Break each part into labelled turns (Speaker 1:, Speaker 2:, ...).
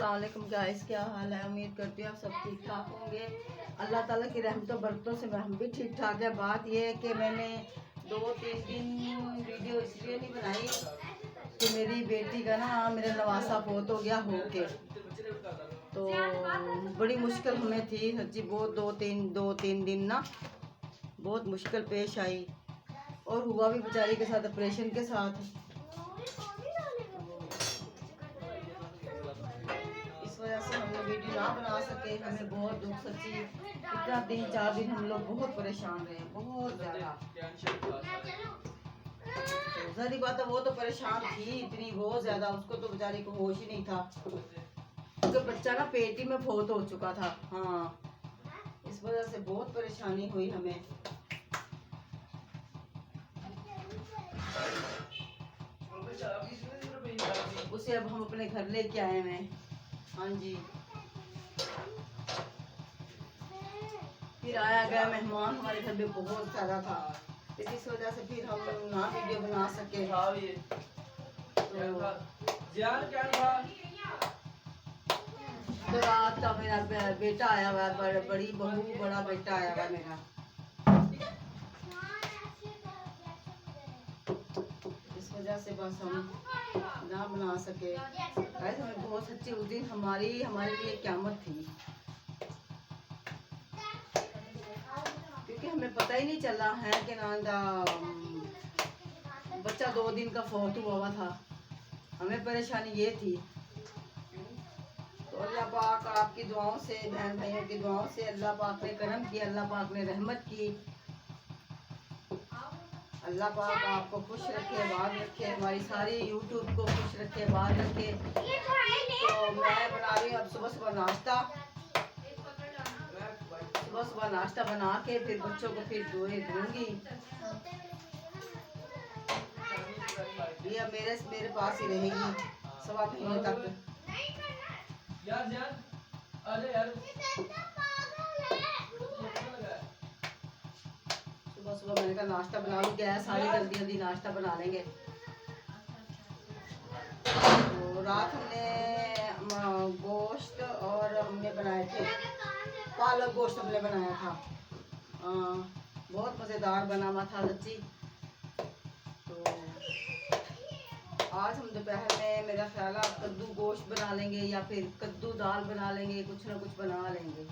Speaker 1: अस्सलाम वालेकुम गाइस, क्या हाल है। उम्मीद करती हूँ आप सब ठीक ठाक होंगे। अल्लाह ताला की रहमतों बरकतों से हम भी ठीक ठाक है। बात यह है कि मैंने 2-3 दिन वीडियो इसलिए नहीं बनाई कि मेरी बेटी का ना मेरा नवासा बहुत हो गया होके, तो बड़ी मुश्किल हमें थी सच्ची। बहुत दो तीन दिन ना बहुत मुश्किल पेश आई और हुआ भी बेचारी के साथ ऑपरेशन के साथ। इस वजह से हम लोग वीडियो ना बना सके, हमें बहुत दुख सच्ची। इतना 3-4 दिन हम लोग बहुत परेशान रहे, बहुत ज़्यादा। सारी बात है, वो तो परेशान थी इतनी बहुत ज़्यादा, उसको तो बेचारी को होश ही नहीं था। उसका बच्चा ना पेटी में बहुत हो चुका था। हाँ, इस वजह से बहुत परेशानी हुई हमें। उसे अब हम अपने घर लेके आए हैं। हाँ जी, फिर आया गया मेहमान हमारे घर में बहुत सारा था, तो इस वजह से फिर हम ना वीडियो बना सके। तो रात का मेरा बेटा आया हुआ, बड़ी बहू बड़ा बेटा आया हुआ मेरा। इस वजह से बस हम ना बना सके। वैसे हमें बहुत सच्ची उस दिन हमारे लिए क़यामत थी, क्योंकि हमें पता ही नहीं चला है कि ना बच्चा 2 दिन का फौत हुआ था। हमें परेशानी ये थी। तो अल्लाह पाक आपकी दुआओं से, बहन भाइयों की दुआओं से अल्लाह पाक ने करम किया, अल्लाह पाक ने रहमत की। अल्लाह पाक आपको खुश रखे, आबाद रखे, हमारी सारी यूट्यूब को खुश रखे, आबाद रखे। तो मैं बना रही हूँ अब सुबह नाश्ता। सुबह नाश्ता बना के फिर बच्चों को फिर दूंगी। ये अब मेरे पास ही रहेगी 1.25 महीने तक। सुबह मैंने कहा नाश्ता बना लूँ, गैस सारी जल्दी नाश्ता बना लेंगे। तो रात हमने गोश्त और हमने बनाए थे पालक गोश्त हमने बनाया था। बहुत मज़ेदार बना हुआ था सच्ची। तो आज हम दोपहर में मेरा ख्याल है कद्दू गोश्त बना लेंगे या फिर कद्दू दाल बना लेंगे, कुछ ना कुछ बना लेंगे।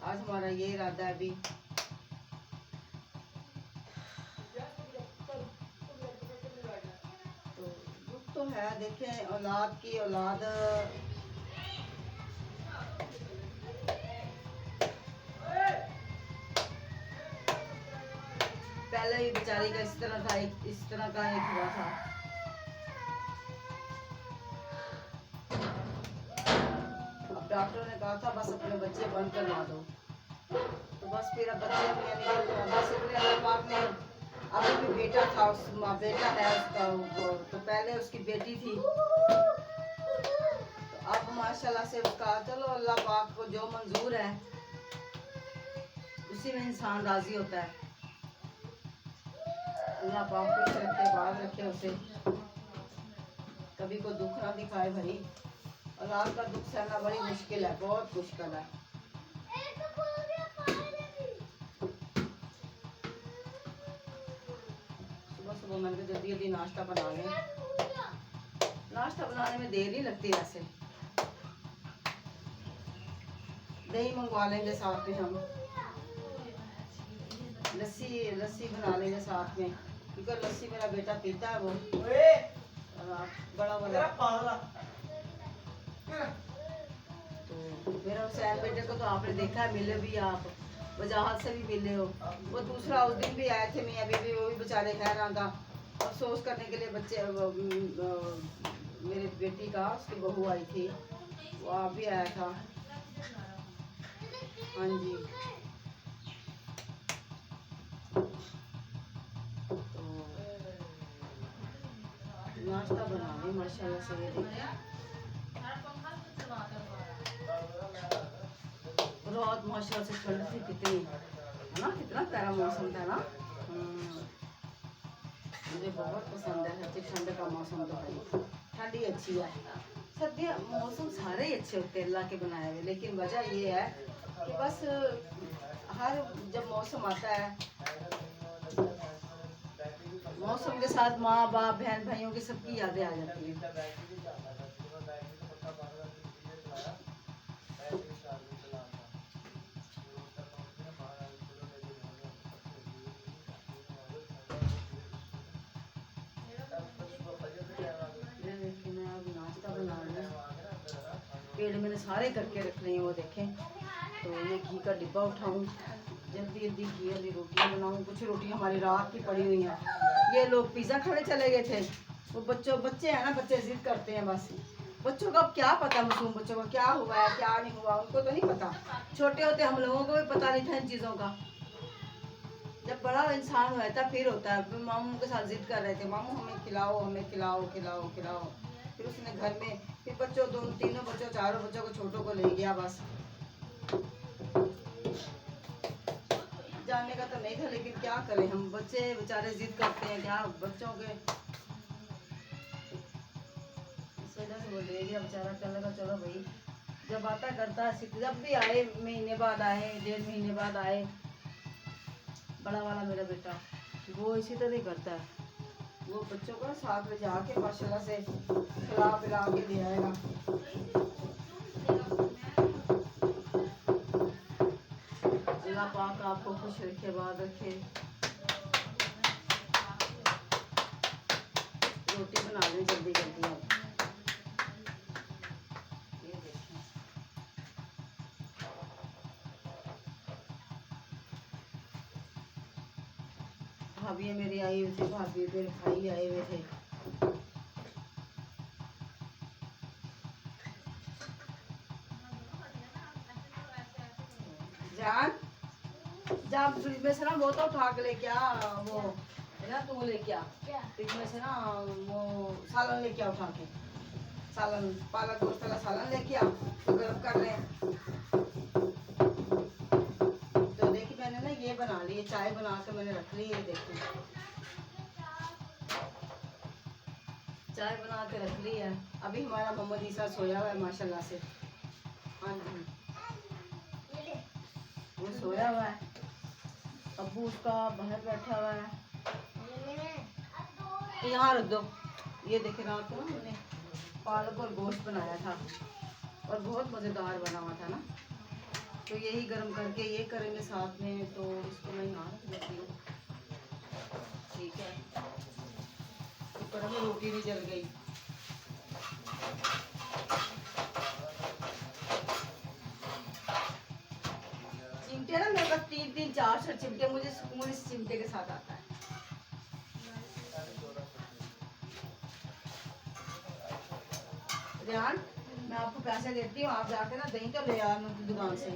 Speaker 1: आज हमारा ये इरादा है अभी। तो दुख तो है, देखें औलाद की औलाद पहले भी बेचारी का इस तरह का एक हुआ था। अब डॉक्टर ने कहा था बस अपने बच्चे बंद करवा दो, तो बस फिर अब बच्चे बस अल्लाह पाक ने। अभी भी बेटा था, बेटा है उसका, तो पहले उसकी बेटी थी, तो अब माशाल्लाह से उसका चलो अल्लाह पाक को जो मंजूर है उसी में इंसान राजी होता है। अल्लाह पाक खुश रखे, बात रखे उसे, कभी को दुख ना दिखाए भाई। औलाद का दुख सहना बड़ी मुश्किल है, बहुत मुश्किल है। सुबह मैंने जल्दी नाश्ता बना लें। नाश्ता बनाने में देर नहीं लगती वैसे। दही मंगवा लेंगे साथ में, हम लस्सी बना लेंगे साथ में, क्योंकि लस्सी मेरा बेटा पीता है वो बड़ा वाला। तो मेरा हुसैन बेटे को तो आपने देखा है, मिले भी आप, वजाहत से भी मिले हो। वो दूसरा उस दिन भी आए थे मियाँ बीवी, वो भी बेचारे खैर था अफसोस करने के लिए। बच्चे मेरे बेटी का उसकी बहू आई थी, वो आप भी आया था। हाँ जी, तो नाश्ता बना लें माशाल्लाह से। ये देखिए रात माशाल्लाह से ठंड थी कितनी, है ना, कितना प्यारा मौसम था ना। मुझे बहुत पसंद है ठंड का मौसम, तो भाई ठंड ही अच्छी है। सर्दियाँ मौसम सारे ही अच्छे होते हैं अल्लाह के बनाए हुए, लेकिन वजह ये है कि बस हर जब मौसम आता है, मौसम के साथ माँ बाप बहन भाइयों की सबकी यादें आ जाती हैं। पेड़ मैंने सारे करके रख रही हैं, वो देखें। तो ये घी का डिब्बा उठाऊं, जल्दी जल्दी घी वाली रोटियाँ बनाऊं। कुछ रोटियाँ हमारी रात की पड़ी हुई हैं। ये लोग पिज़्ज़ा खाने चले गए थे। वो बच्चे हैं ना, बच्चे जिद करते हैं बस। बच्चों का अब क्या पता, मासूम बच्चों का क्या हुआ है क्या नहीं हुआ, उनको तो नहीं पता। छोटे होते हम लोगों को भी पता नहीं था इन चीज़ों का। जब बड़ा इंसान हुआ था फिर होता है। मामू के साथ जिद कर रहे थे, मामू हमें खिलाओ हमें खिलाओ खिलाओ खिलाओ। फिर उसने घर में फिर बच्चों तीनों बच्चों चारों बच्चों को छोटों को ले गया बस। जानने का तो नहीं था, लेकिन क्या करें हम, बच्चे बेचारे जिद करते हैं क्या बच्चों के। इस वजह से वो ले गया बेचारा। कहने लगा चलो भाई, जब आता करता है, जब भी आए महीने बाद आए 1.5 महीने बाद आए, बड़ा वाला मेरा बेटा वो इसी तरह करता है। वो बच्चों को 7 बजे आके माशाल्लाह से खिला पिला के ले आएगा। अल्लाह पाक आपको खुश रखे, बात रखे। रोटी बना लें जल्दी जल्दी आप। ये देखें, भाभी मेरी आई हुई थी, भाभी मेरे भाई आए हुए थे। जान जब फ्रिज में से ना वो तो उठा के लेके आ, वो है ना तू लेके आ फ्रिज में से ना, वो सालन लेके आ उठा के। सालन पालक गोश्त वाला सालन लेके आ, तो गर्म कर रहे हैं। तो देखिए मैंने ना ये बना ली, चाय बना के मैंने रख ली। ये देखिए चाय बना के रख ली है। अभी हमारा मोहम्मद ईसा सोया हुआ है माशाल्लाह से। हाँ जी, वो सोया हुआ है। अब्बू उसका बाहर बैठा हुआ है। यहाँ रख दो। ये देखे रात को ना हमने पालक और गोश्त बनाया था और बहुत मज़ेदार बना हुआ था ना, तो यही गर्म करके ये करेंगे साथ में। तो इसको मैं यहाँ रख देती हूँ, ठीक है। ऊपर में रोटी भी जल गई। चिमटे ना मेरे पास 3 4 चिमटे, मुझे सुकून इस चिमटे के साथ आता है। रियान मैं आपको पैसे देती हूँ, आप जाके ना दही तो ले आना दुकान से।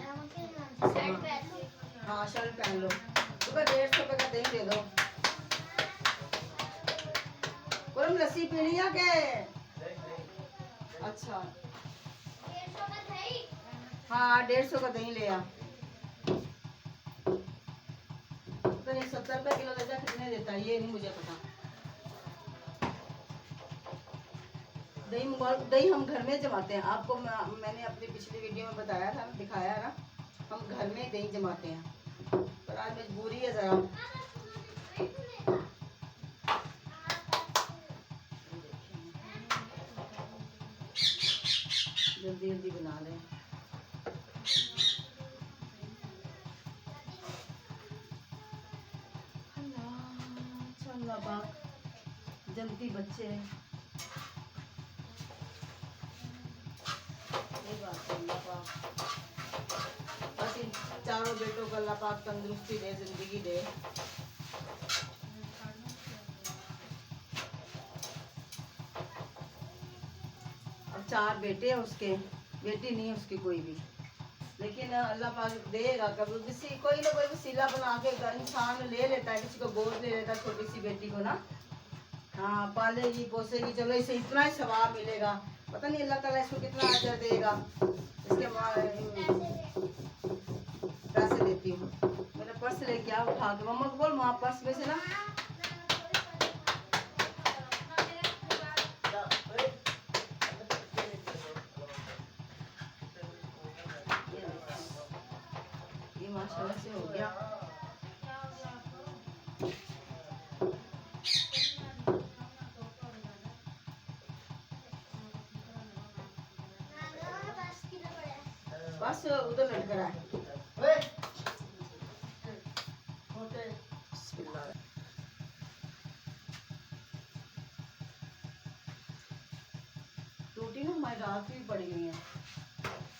Speaker 1: हाँ शर्ट पहन लो, सुबह 150 रुपये का दही दे दो। और लस्सी पीनी है के? अच्छा हाँ 150 का दही ले आ। तो ये 70 रुपये किलो देता, कितने देता है ये नहीं मुझे पता। दही हम घर में जमाते हैं। आपको मैंने अपनी पिछली वीडियो में बताया था, दिखाया ना, हम घर में दही जमाते हैं। पर आज मजबूरी है ज़रा। जल्दी जल्दी बना लें। अल्लाह पाक जल्दी बच्चे हैं। बस इन चारों बेटों को अल्लाह पाक तंदुरुस्ती दे, जिंदगी दे। अब 4 बेटे हैं उसके, बेटी नहीं है उसकी कोई भी, लेकिन अल्लाह पाक देगा। कभी किसी कोई ना कोई वसीला बना के इंसान ले लेता है, किसी को गोद ले लेता है छोटी सी बेटी को ना। हाँ पालेगी पोसेगी, चलो इसे इतना ही सवाब मिलेगा। पता नहीं अल्लाह ताला इसको कितना अजर देगा। इसके पैसे देती हूँ। मेरा पर्स लेके आ, उठा के मम्मा को बोल, माँ पर्स में से ना माशाल्लाह से हो गया। बस उधर लटक रहा है। रोटी ना हमारी रात भी पड़ी हुई है,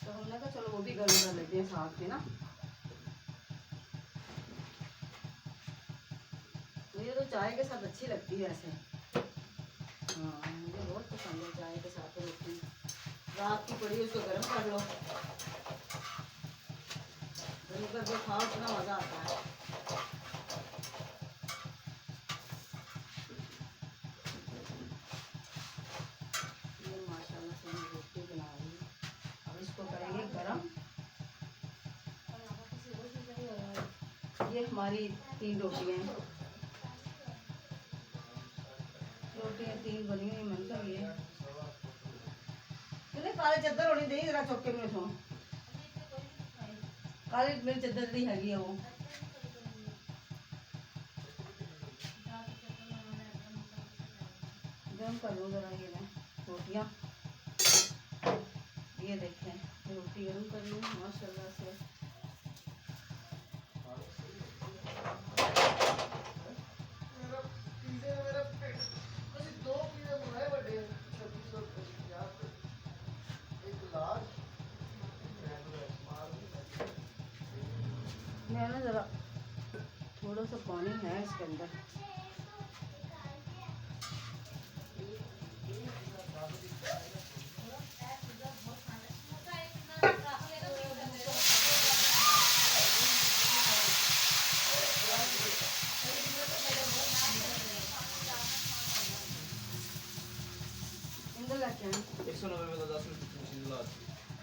Speaker 1: तो हमने कहा चलो वो भी गर्म कर लेते हैं साथ में ना। मुझे तो चाय के साथ अच्छी लगती है ऐसे। हाँ मुझे बहुत पसंद है चाय के साथ रोटी। रात की पड़ी उसको गर्म कर लो, गर्म करके खाओ, इतना मज़ा आता है। ये माशाल्लाह से हम रोटी बना रही हूँ, अब इसको करेंगे गरम। ये हमारी 3 रोटियाँ हैं, रोटियाँ 3 बनी हुई मन कर। ये तूने काले चद्दर होनी दे जरा चौके में सो, काली मेरी चद्दर दी हैगी है वो। गरम कर लो जरा ये ना रोटियाँ। ये देखें रोटी गरम कर लूँ माशाल्लाह से। मैं ना ज़रा थोड़ा सा पानी है इसके अंदर,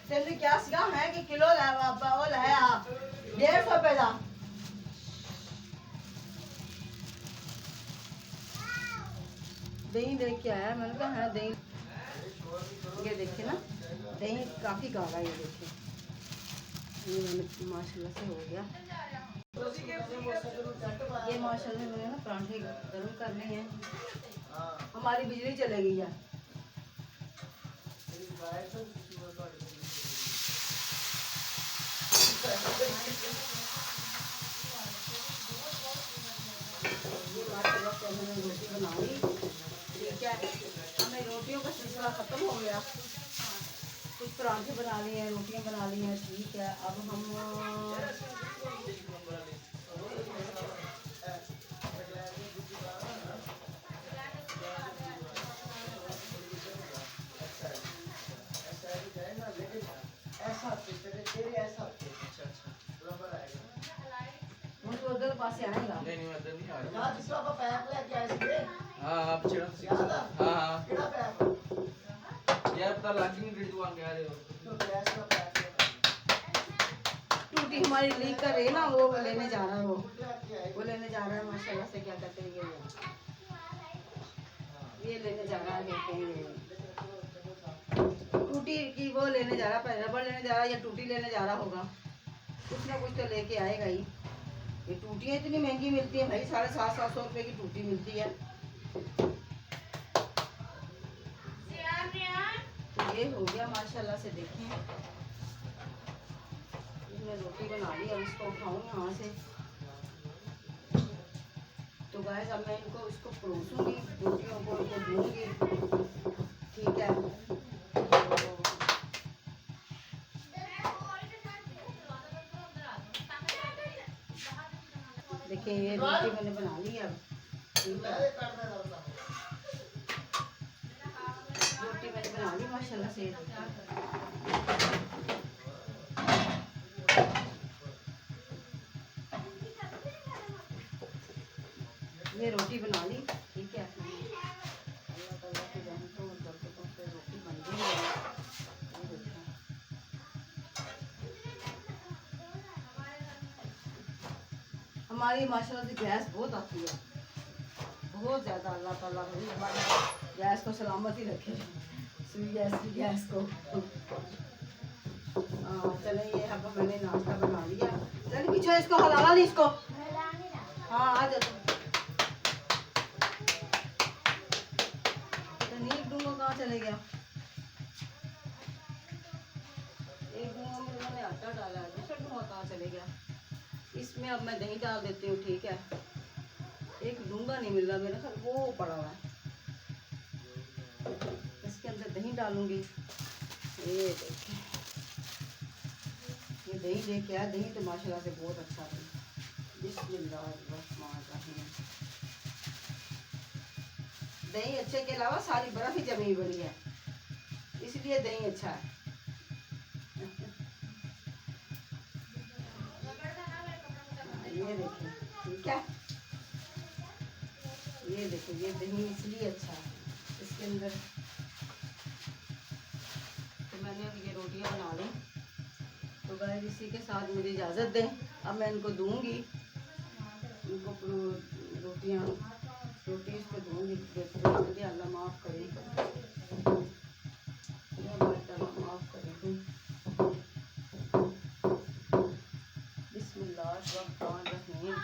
Speaker 1: तेरे क्या सिखा है कि किलो लाया वो लाया 150 रुपए का। दही लेके आया, मैंने कहा है दही। ये देखे ना दही काफ़ी गाढ़ा, ये देखे ये मैंने माशाल्लाह से हो गया। ये माशाल्लाह मैंने ना परांठे गर्म करने हैं। हमारी बिजली चले गई है। मैंने रोटी बना ली, ठीक है। हमें रोटियों का सिलसिला ख़त्म हो गया, कुछ परांठे बना लिए हैं, रोटियां बना ली हैं, ठीक है। अब हम उधर पास आएगा। नहीं उधर नहीं आ रहा। जिसको आप पैक लेके आए थे। हां आप छेड़ा तो। हां केड़ा पैक यार पता लग नहीं रही दुकान गया रे तो गैस का पैक टूटी हमारी लीक कर रही ना, वो लेने जा रहा है, वो लेने जा रहा है माशाल्लाह से। क्या कहते हैं ये लेने जा रहा है, कहते हैं टूटी की वो लेने जा रहा है, रबड़ लेने जा रहा है या टूटी लेने जा रहा होगा, कुछ ना कुछ तो लेके आएगा ही। ये टूटियाँ इतनी महंगी मिलती हैं भाई, 750-700 रुपए की टूटी मिलती है। तो ये हो गया माशाल्लाह से। देखिए मैं रोटी बना ली, अब इसको उठाऊँ यहाँ से। तो गाइस अब मैं इनको इसको परोसूंगी, रोटियों को इनको दूंगी, ठीक है। देखिए ये रोटी मैंने बना ली है, ठीक है। रोटी मैंने बना ली माशाल्लाह से। ये रोटी बना ली, ठीक है। अल्लाह ताला की रहमतों और बरकतों से रोटी बन गई है। हमारी माशाल्लाह से गैस बहुत आती है, बहुत ज़्यादा। अल्लाह ताला हमारी गैस को सलामत ही रखे, सुई गैस को। चले ये अब मैंने नाश्ता बना लिया। चलिए पूछो इसको, हलाला नहीं इसको। हाँ आ जाओ। नील डूंगा कहाँ चले गया? एक डूंगा में उन्होंने आटा डाला है, दूसरा डूंगा कहाँ चले गया? इसमें अब मैं दही डाल देती हूँ, ठीक है। एक डूंगा नहीं मिल रहा मेरा, सब वो पड़ा हुआ है। इसके अंदर दही डालूंगी। ये देखिए, ये दही लेके आया, दही तो माशाल्लाह से बहुत अच्छा है। बिस्मिल्लाहिर्रहमानिर्रहीम। दही अच्छे के अलावा सारी बर्फ ही जमी हुई है, इसलिए दही अच्छा है। ये देखिए, ठीक है। ये देखो, ये दही इसलिए अच्छा है इसके अंदर। तो मैंने अब ये रोटियां बना ली। तो गाइस इसी के साथ मुझे इजाज़त दें। अब मैं इनको दूंगी, इनको रोटी इस पर दूंगी। अल्लाह माफ़ करे, माफ़ करे। बिस्मिल्लाहिर्रहमानिर्रहीम।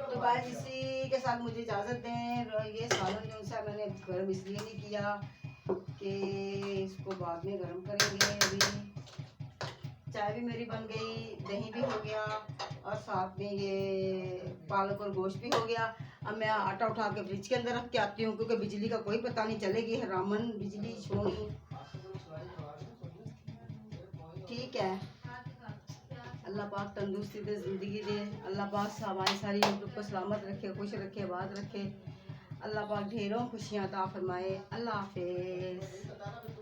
Speaker 1: तो गाइस इसी के साथ मुझे इजाज़त दें। ये सालन जो सा मैंने गर्म इसलिए नहीं किया कि इसको बाद में गर्म करेंगे। अभी चाय भी मेरी बन गई, दही भी हो गया और साथ में ये पालक और गोश्त भी हो गया। अब मैं आटा उठा के फ्रिज के अंदर रख के आती हूँ, क्योंकि बिजली का कोई पता नहीं चलेगी, हरामन बिजली छोड़ी। ठीक है, अल्लाह पाक तंदुरुस्ती दे, ज़िंदगी दे। अल्लाह पाक हमारी सारी यूट्यूब को सलामत रखे, खुश रखे, आबाद रखे। अल्लाह पाक ढेरों खुशियाँ अता फरमाए। अल्लाह हाफिज़।